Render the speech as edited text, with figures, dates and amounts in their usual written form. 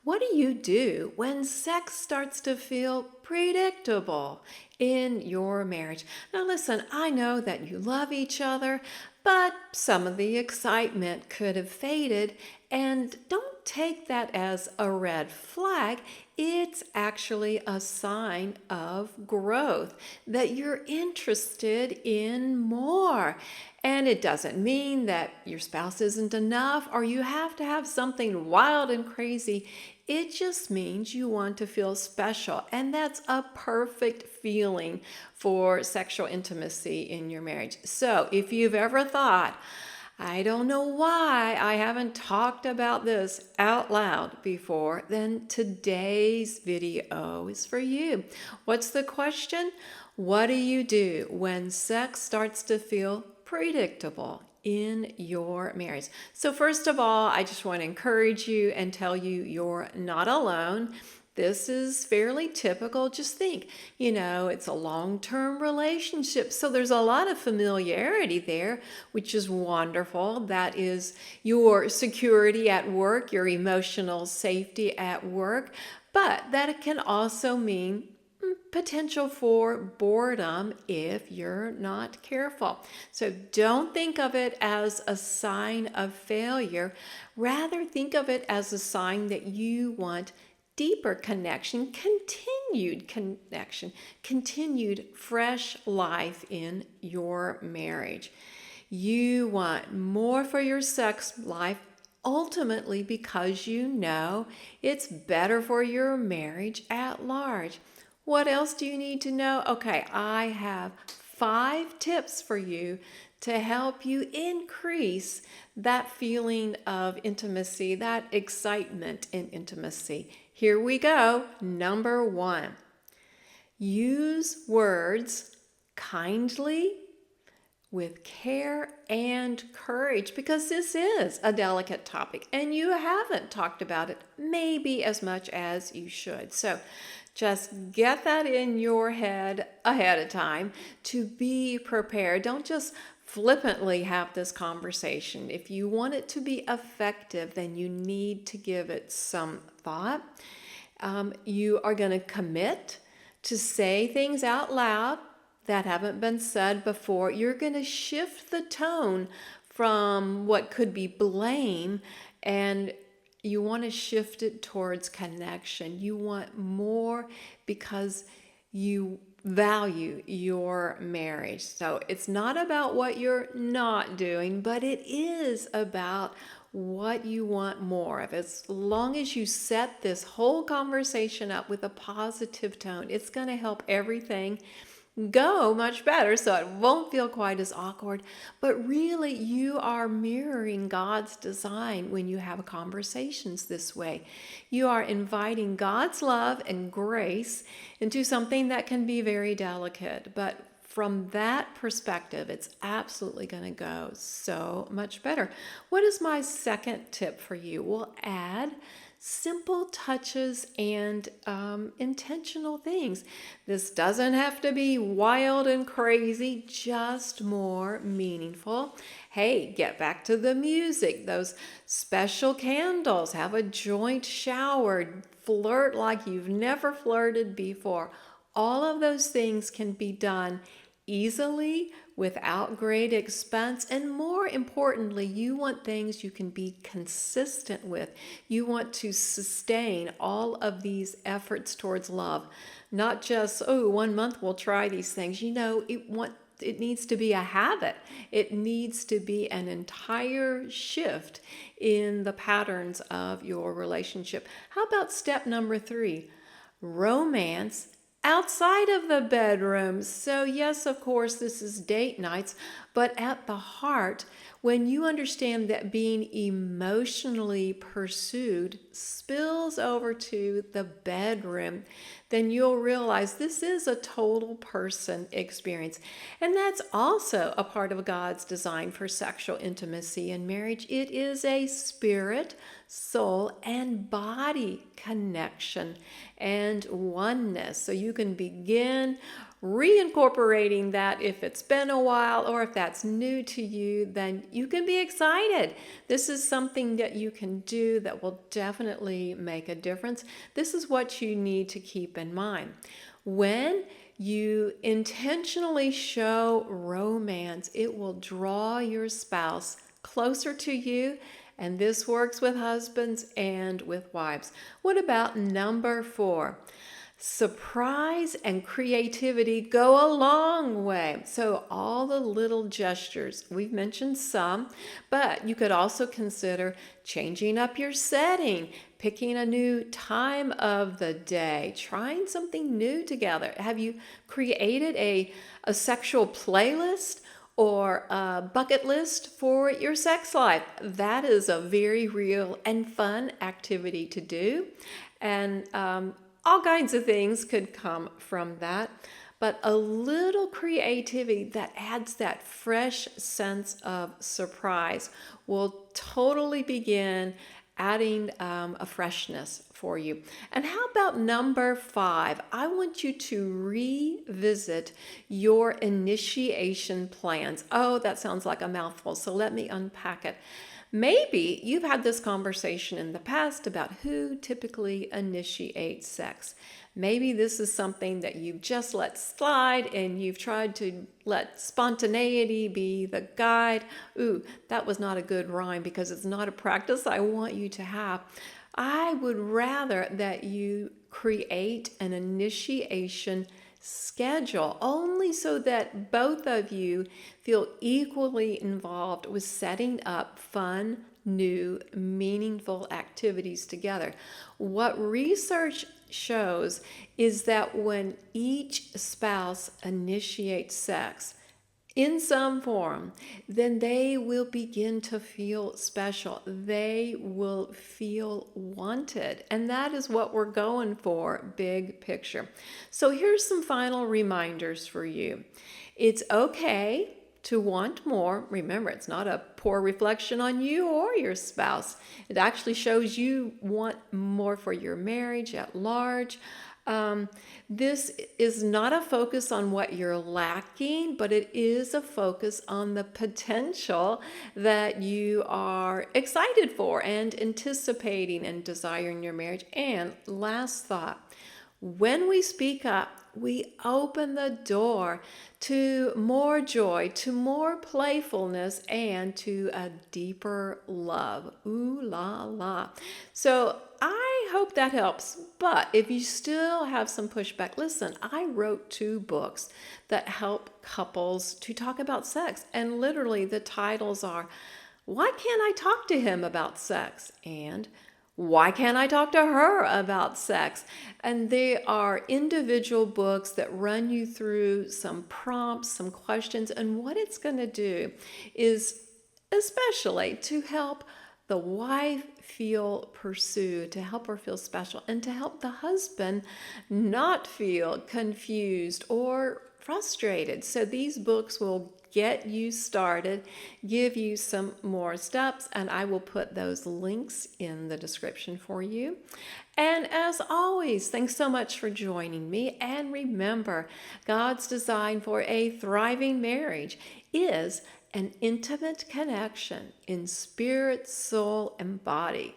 What do you do when sex starts to feel predictable in your marriage? Now, listen, I know that you love each other, but some of the excitement could have faded. And don't take that as a red flag. It's actually a sign of growth that you're interested in more. And it doesn't mean that your spouse isn't enough or you have to have something wild and crazy. It just means you want to feel special. And that's a perfect feeling for sexual intimacy in your marriage. So if you've ever thought, I don't know why I haven't talked about this out loud before, then today's video is for you. What's the question? What do you do when sex starts to feel predictable in your marriage? So first of all, I just want to encourage you and tell you you're not alone. This is fairly typical. Just think, it's a long-term relationship. So there's a lot of familiarity there, which is wonderful. That is your security at work, your emotional safety at work. But that can also mean potential for boredom if you're not careful. So don't think of it as a sign of failure. Rather, think of it as a sign that you want deeper connection, continued fresh life in your marriage. You want more for your sex life ultimately because you know it's better for your marriage at large. What else do you need to know? Okay, I have 5 tips for you to help you increase that feeling of intimacy, that excitement in intimacy. Here we go. Number 1, use words kindly, with care and courage, because this is a delicate topic and you haven't talked about it maybe as much as you should. So just get that in your head ahead of time to be prepared. Don't just flippantly have this conversation. If you want it to be effective, then you need to give it some thought. You are going to commit to say things out loud that haven't been said before. You're going to shift the tone from what could be blame, and you want to shift it towards connection. You want more because you value your marriage. So it's not about what you're not doing, but it is about what you want more of. As long as you set this whole conversation up with a positive tone, it's going to help everything go much better, so it won't feel quite as awkward. But really, you are mirroring God's design when you have conversations this way. You are inviting God's love and grace into something that can be very delicate, but from that perspective, it's absolutely going to go so much better. What is my second tip for you? We'll add simple touches and intentional things. This doesn't have to be wild and crazy, just more meaningful. Hey, get back to the music, those special candles, have a joint shower, flirt like you've never flirted before. All of those things can be done easily, without great expense, and more importantly, you want things you can be consistent with. You want to sustain all of these efforts towards love, not just, 1 month we'll try these things. It needs to be a habit. It needs to be an entire shift in the patterns of your relationship. How about step number 3? Romance outside of the bedroom. So yes, of course, this is date nights, but at the heart, when you understand that being emotionally pursued spills over to the bedroom, then you'll realize this is a total person experience. And that's also a part of God's design for sexual intimacy in marriage. It is a spirit, soul, and body connection and oneness. So you can begin reincorporating that if it's been a while or if that's new to you, then you can be excited. This is something that you can do that will definitely make a difference. This is what you need to keep in mind. When you intentionally show romance, it will draw your spouse closer to you, and this works with husbands and with wives. What about number 4? Surprise and creativity go a long way. So all the little gestures, we've mentioned some, but you could also consider changing up your setting, picking a new time of the day, trying something new together. Have you created a sexual playlist or a bucket list for your sex life? That is a very real and fun activity to do. And all kinds of things could come from that. But a little creativity that adds that fresh sense of surprise will totally begin adding a freshness for you. And how about number 5? I want you to revisit your initiation plans. Oh, that sounds like a mouthful, so let me unpack it. Maybe you've had this conversation in the past about who typically initiates sex. Maybe this is something that you've just let slide and you've tried to let spontaneity be the guide. Ooh, that was not a good rhyme because it's not a practice I want you to have. I would rather that you create an initiation schedule only so that both of you feel equally involved with setting up fun, new, meaningful activities together. What research shows is that when each spouse initiates sex in some form, then they will begin to feel special. They will feel wanted. And that is what we're going for, big picture. So here's some final reminders for you. It's okay to want more. Remember, it's not a poor reflection on you or your spouse. It actually shows you want more for your marriage at large. This is not a focus on what you're lacking, but it is a focus on the potential that you are excited for and anticipating and desiring in your marriage. And last thought, when we speak up, we open the door to more joy, to more playfulness, and to a deeper love. Ooh la la. So I hope that helps. But if you still have some pushback, listen, I wrote 2 books that help couples to talk about sex. And literally the titles are, Why Can't I Talk to Him About Sex? And Why Can't I Talk to Her About Sex? And they are individual books that run you through some prompts, some questions, and what it's going to do is especially to help the wife feel pursued, to help her feel special, and to help the husband not feel confused or frustrated. So these books will get you started, give you some more steps, and I will put those links in the description for you. And as always, thanks so much for joining me. And remember, God's design for a thriving marriage is an intimate connection in spirit, soul, and body.